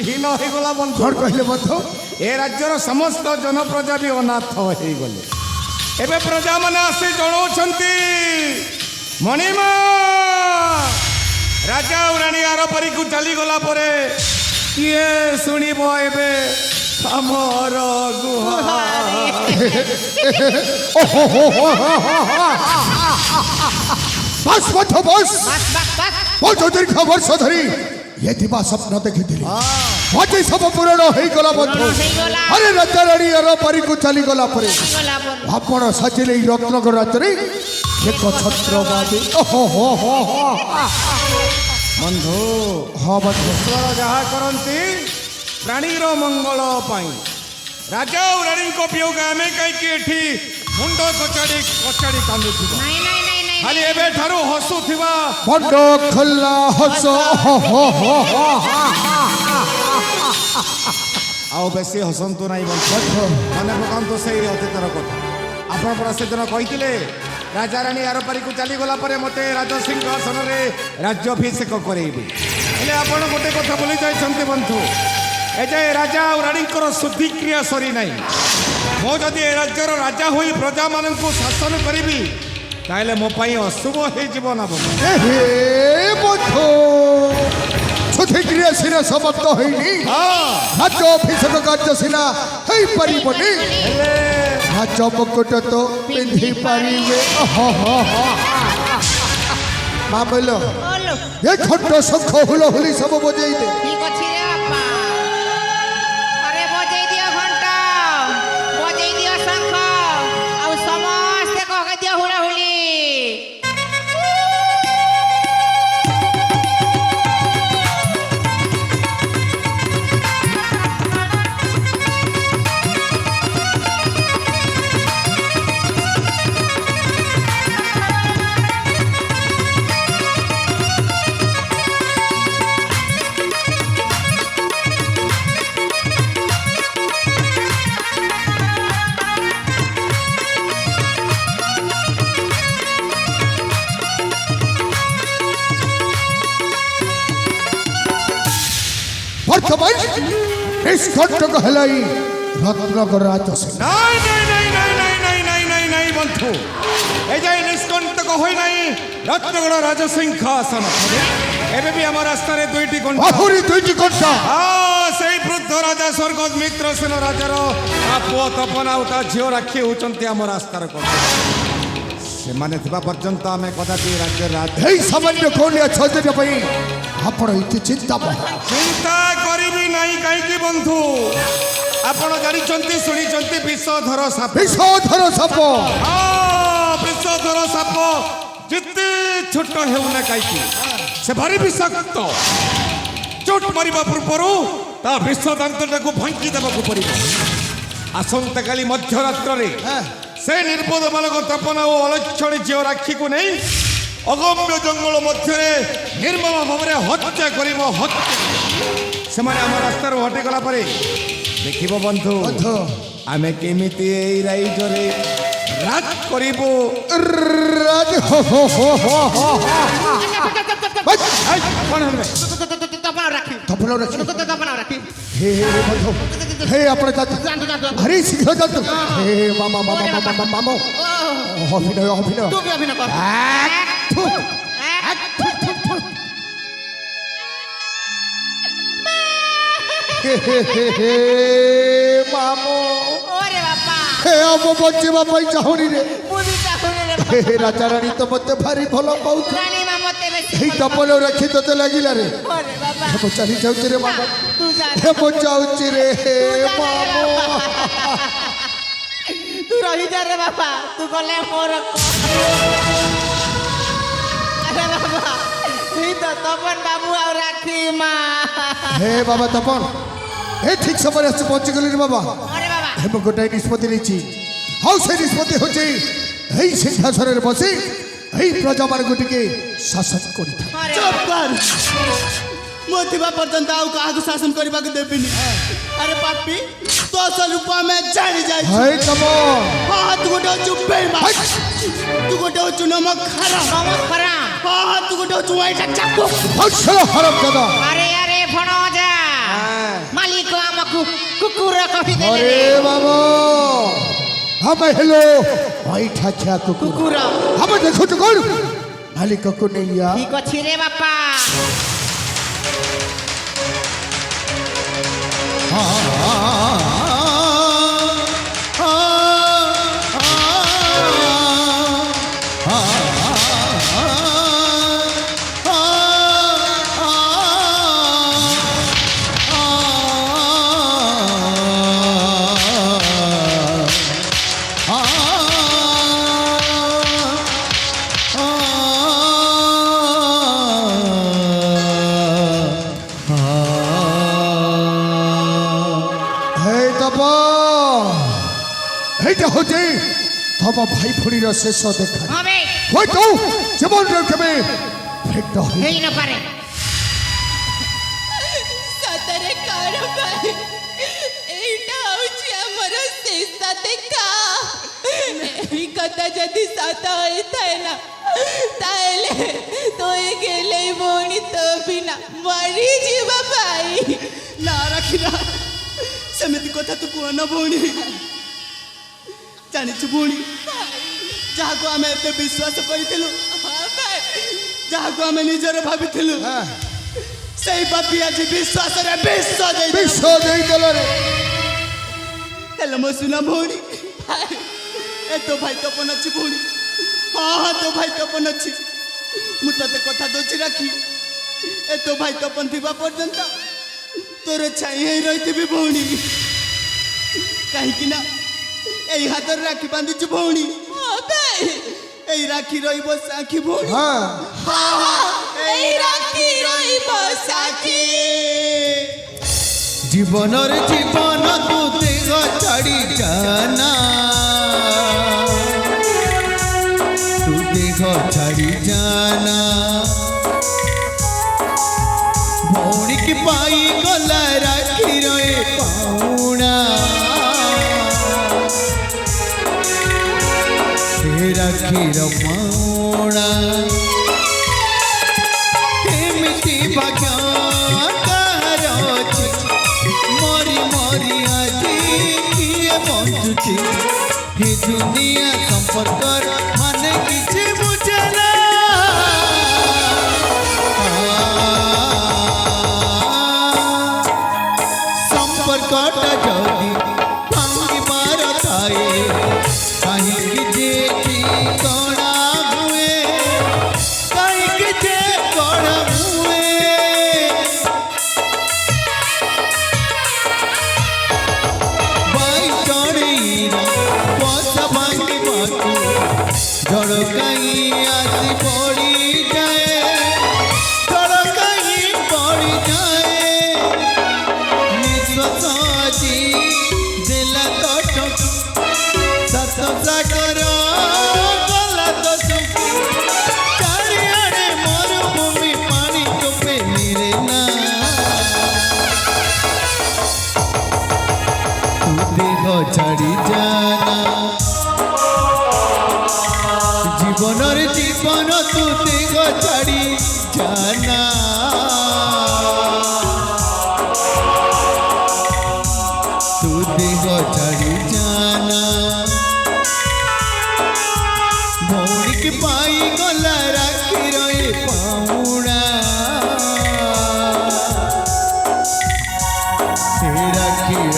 ଦୃଷ୍ଟିହୀନ ହେଇଗଲା ବନ୍ଧୁ। କ'ଣ କହିଲେ ବନ୍ଧୁ? ଏ ରାଜ୍ୟର ସମସ୍ତ ଜନପ୍ରଜା ବି ଅନାଥ ହେଇଗଲେ। ଏବେ ପ୍ରଜାମାନେ ଆସି ଜଣାଉଛନ୍ତି ମଣିମା ରାଜା ଆଉ ରାଣୀ ଆରପାରିକୁ ଚାଲିଗଲା ପରେ କିଏ ଶୁଣିବ ଏବେ ଆମର ବସ୍ ବନ୍ଧୁ ବସ୍। ମୁଁ ଯୋଉ ଦୀର୍ଘ ବର୍ଷ ଧରି ଏ ଥିବା ସ୍ୱପ୍ନ ଦେଖିଥିଲି ଆଜି ସବୁ ପୂରଣ ହେଇଗଲା ବନ୍ଧୁ। ଆରେ ରାଜା ରାଣୀ ଆରପାରିକୁ ଚାଲିଗଲା ପରେ ଆପଣ ସାଜିଲେ ଏଇ ରତ୍ନଗର ରାଜ୍ୟରେ ଏକ ଛତ୍ରବାଦୀ। ବନ୍ଧୁ ହଁ ବନ୍ଧୁ, ଈଶ୍ୱର ଯାହା କରନ୍ତି ପ୍ରାଣୀର ମଙ୍ଗଳ ପାଇଁ। ରାଜା ଆଉ ରାଣୀଙ୍କ ବିୟୋଗ ଆମେ କାହିଁକି ଏଠି ମୁଣ୍ଡ କଚାଡ଼ି କଚାଡ଼ି କାନ୍ଦୁଥିବା? ଖାଲି ଏବେଠାରୁ ହସୁଥିବା ବଣ୍ଡ ଖୋଲା ହସ। ଆଉ ବେଶୀ ହସନ୍ତୁ ନାହିଁ ବନ୍ଧୁ। ମନେ ପକାନ୍ତୁ ସେଇ ଅତୀତର କଥା। ଆପଣ ପରା ସେଦିନ କହିଥିଲେ ରାଜା ରାଣୀ ଆରପାରିକୁ ଚାଲିଗଲା ପରେ ମୋତେ ରାଜସିଂହାସନରେ ରାଜ୍ୟାଭିଷେକ କରେଇବେ। ହେଲେ ଆପଣ ଗୋଟେ କଥା ଭୁଲି ଯାଇଛନ୍ତି ବନ୍ଧୁ, ଏ ଯେ ରାଜା ଆଉ ରାଣୀଙ୍କର ଶୁଦ୍ଧିକ୍ରିୟା ସରିନାହିଁ। ମୁଁ ଯଦି ଏ ରାଜ୍ୟର ରାଜା ହୋଇ ପ୍ରଜାମାନଙ୍କୁ ଶାସନ କରିବି ତାହେଲେ ମୋ ପାଇଁ ଅଶୁଭ ହେଇଯିବ ନା ବନ୍ଧୁ? ବନ୍ଧୁ ଶୁଦ୍ଧିକ୍ରିୟା ସିନା ସମାପ୍ତ ହେଇନି, ରାଜ୍ୟ ଅଭିଷେକ କାର୍ଯ୍ୟ ସିନା ହେଇପାରିବନି, ରାଜ ମୁକୁଟ ତ ପିନ୍ଧି ପାରିବେ। ମା କହିଲ ଏ ଛୋଟ ଶଙ୍ଖ ହୁଳହୁଳି ସବୁ ବଜେଇ ଦେ। ঠিক আছে রে বাবা আরে বজাই দিও ঘন্টা বজাই দিও শঙ্খ আর সমস্তে ককে দিও হুড়াহুড়ি ବର୍ତ୍ତମାନ ନିଷ୍କଣ୍ଟକ ହେଲା ଏଇ ରତ୍ନଗର ରାଜସିଂହ। ନାଇଁ ନାଇଁ ନାଇଁ ନାଇଁ ନାଇଁ ନାଇଁ ନାଇଁ ନାଇଁ ନାଇଁ ବନ୍ଧୁ, ଏ ଯାଇ ନିଷ୍କଣ୍ଟକ ହୋଇ ନାହିଁ ରତ୍ନଗଡ଼ ରାଜସିଂହାସନ। ଏବେ ବି ଆମ ରାସ୍ତାରେ ଦୁଇଟି ଘଣ୍ଟା, ଆହୁରି ଦୁଇଟି ଘଣ୍ଟା। ସେଇ ବୃଦ୍ଧ ରାଜା ସ୍ୱର୍ଗ ମିତ୍ରସେନ ରାଜାର ପୁଅ ତପନ ଆଉ ତା ଝିଅ ରାକ୍ଷୀ ହେଉଛନ୍ତି ଆମ ରାସ୍ତାର କଣ୍ଟା। ସେମାନେ ଥିବା ପର୍ଯ୍ୟନ୍ତ ଆମେ କଦାପି ରାଜ୍ୟର ଏଇ ସାମାନ୍ୟ କୌଳିଆ ଛଦିନ ପାଇଁ ଆପଣ ଏତେ ଚିନ୍ତା ଚିନ୍ତା କରିବି ନାହିଁ। କାହିଁକି ବନ୍ଧୁ? ଆପଣ ଜାଣିଛନ୍ତି ଶୁଣିଛନ୍ତି ବିଷଧର ସାପ? ବିଷଧର ସାପ। ବିଷଧର ସାପ ଯେତେ ଛୋଟ ହେଉନା କାହିଁକି ସେ ଭାରି ବିଷାକ୍ତ। ଚୋଟ ମାରିବା ପୂର୍ବରୁ ତା ବିଷ ଦାନ୍ତଟାକୁ ଭାଙ୍ଗି ଦେବାକୁ ପଡ଼ିବ। ଆସନ୍ତାକାଲି ମଧ୍ୟରାତ୍ରରେ ସେ ନିର୍ବୋଧ ବାଲକ ତପନ ଓ ଅଲକ୍ଷଣୀ ଝିଅ ରାକ୍ଷୀକୁ ନେଇ ଅଗମ୍ୟ ଜଙ୍ଗଲ ମଧ୍ୟରେ ନିର୍ମମ ଭାବରେ ହତ୍ୟା କରିବ। ସେମାନେ ଆମ ରାସ୍ତାରୁ ହଟିଗଲା ପରେ ଦେଖିବ ବନ୍ଧୁ ଆମେ କେମିତି ଏଇ ରାଇଜରେ ରାଜ କରିବୁ। ଭାରି ଶୀଘ୍ର ଯାଆନ୍ତୁ। ହେ ମାମା ମାମା ମାମା ମାମା ଅଭିନୟ ଅଭିନୟ ମାମୋ ওরে বাবা ହେ ଆମ ବଞ୍ଚିବା ପାଇଁ ଚାହୁଁନି ରେ। মুদি চাহুনি রে ହେ ରାଜା ରାଣୀ ତ ମତେ ଭାରି ଭଲ ପାଉଛୁ। রানী মা মতে বেশি ଏଇ ତପଲ ରାକ୍ଷୀ ତତେ ଲାଗିଲା ରେ। ওরে বাবা ମୁଁ ଚାଲି ଯାଉଛି ରେ ମାମା, তু যা ହେ ମୁଁ ଯାଉଛି ରେ। ହେ ମାମୋ তু রহি যা রে বাবা তু গলে মোর আরে বাবা তুই তো তপন বাবু আর রাখি মা ହେ ବାବା ତପନ, ଏ ଠିକ ସମୟରେ ଆସି ପହଞ୍ଚିଗଲି ରେ ବାବା। ওরে বাবা ହେ ମୁଁ ଗୋଟାଏ ନିଷ୍ପତ୍ତି ନେଇଛି, ଆଉ ସେ ନିଷ୍ପତ୍ତି ହେଉଛି ଏଇ ସିଂହାସନରେ ବସି ଏଇ ପ୍ରଜାମାନଙ୍କୁ ଟିକେ ଶାସନ କରିଥାଏ। ওরে চুপ কর ମୁଁ ଥିବା ପର୍ଯ୍ୟନ୍ତ ଆଉ କାହାକୁ ଶାସନ କରିବାକୁ ଦେବିନି। ଆରେ ପାପି ତୋ ସ୍ୱରୂପ ଆମେ ଜାଣି ଯାଇଛୁ। ହେ ତମ ହଁ ତୁ ଗୋଟେ ହଉଛୁ ବେଇମାନ, ତୁ ଗୋଟେ ହଉଛୁ ନମଖାର, নমস্কার ହଁ ତୁ ଗୋଟେ ହଉଛୁ ଏଇଟା ଚାକୁ। ହରମ ଦାଦା আরে আরে ভণজা କୁକୁର କହିଦେଲେ अरे बाबा हम हेलो भाई ठाकिया कुकुर କୁକୁର हम देखो तो कौन मालिक को नहीं या ଠିକ ଅଛି ରେ ବାପା এইটা হচ্ছে তোমার ভাই ফুড়ির শেষ দেখা হবে হয়তো জীবন কেবে ভেট হই ହେଇ ନପାରେ ସତରେ କଣ ପାଇଁ ଏଇଟା ହଉଛି ଆମର ଶେଷ ଦେଖା ଏଇ କଥା ଯଦି ସତ ହୋଇଥାଏ ନା ତାହେଲେ ତୋଇ ଗେଲେ ଭଉଣୀ ତୋ ବିନା ମରିଯିବା ଭାଇ ନା ରାଖିଲା ସେମିତି କଥା ତୁ କୁହ ନା ଭଉଣୀ ଜାଣିଛୁ ଭଉଣୀ ଯାହାକୁ ଆମେ ଏତେ ବିଶ୍ୱାସ କରିଥିଲୁ ହଁ ଭାଇ ଯାହାକୁ ଆମେ ନିଜର ଭାବିଥିଲୁ ସେଇ ପାପି ଆଜି ବିଶ୍ୱାସରେ ବିଷ ଦେଇଦେଲ ରେ ହେଲେ ମୋ ସୁନା ଭଉଣୀ ଏ ତୋ ଭାଇ ତପନ ଅଛି ଭଉଣୀ ହଁ ତୋ ଭାଇ ତପନ ଅଛି ମୁଁ ତତେ କଥା ଦଉଛି ରାଖି ଏ ତୋ ଭାଇ ତପନ ଥିବା ପର୍ଯ୍ୟନ୍ତ ତୋର ଛାଇ ହେଇ ରହିଥିବି ଭଉଣୀ କାହିଁକି ନା ଏଇ ହାତରେ ରାକ୍ଷୀ ବାନ୍ଧିଛୁ ଭଉଣୀ ହଁ ଭାଇ ଏଇ ରାକ୍ଷୀ ରହିବ ସାକ୍ଷୀ ଭଉଣୀ ଏଇ ରାକ୍ଷୀ ରହିବ ସାକ୍ଷୀ জীবনের জীবন তু দেহ ছাড়ি জানা তু দেহ ছাড়ি জানা ভৌণী কি পাই গলা রাখি রয়ে পাউনা সে রাখির পাউনা এমিতি ভাগ্য মরি মরি আজি কিয়ে বন্ধুছি হে দুনিয়া সম্পর্কর মানে কিছু বুঝে না সম্পর্কটা যদি ভাঙিবার থাকে কাহিঁকি যে ঠিকনা হুয়ে কাহিঁকি যে কড়া হুয়ে ঝড়কাই আসি পড়ি যায় ঝড়কাই পড়ি যায় নিঃশ্বাস আজি দেলা কট সাত সাগর গলা তো সুখী চারিআড়ে মরুভূমি পানি টপে নিরে না তু দেহ ছাড়ি জানা জীবনের জীবন তু দেহ ছাড়ি জানা তু দেহ ছাড়ি জানা ভৌণীকে পাই গলা রাখি রয়ে পাউনা সে রাখির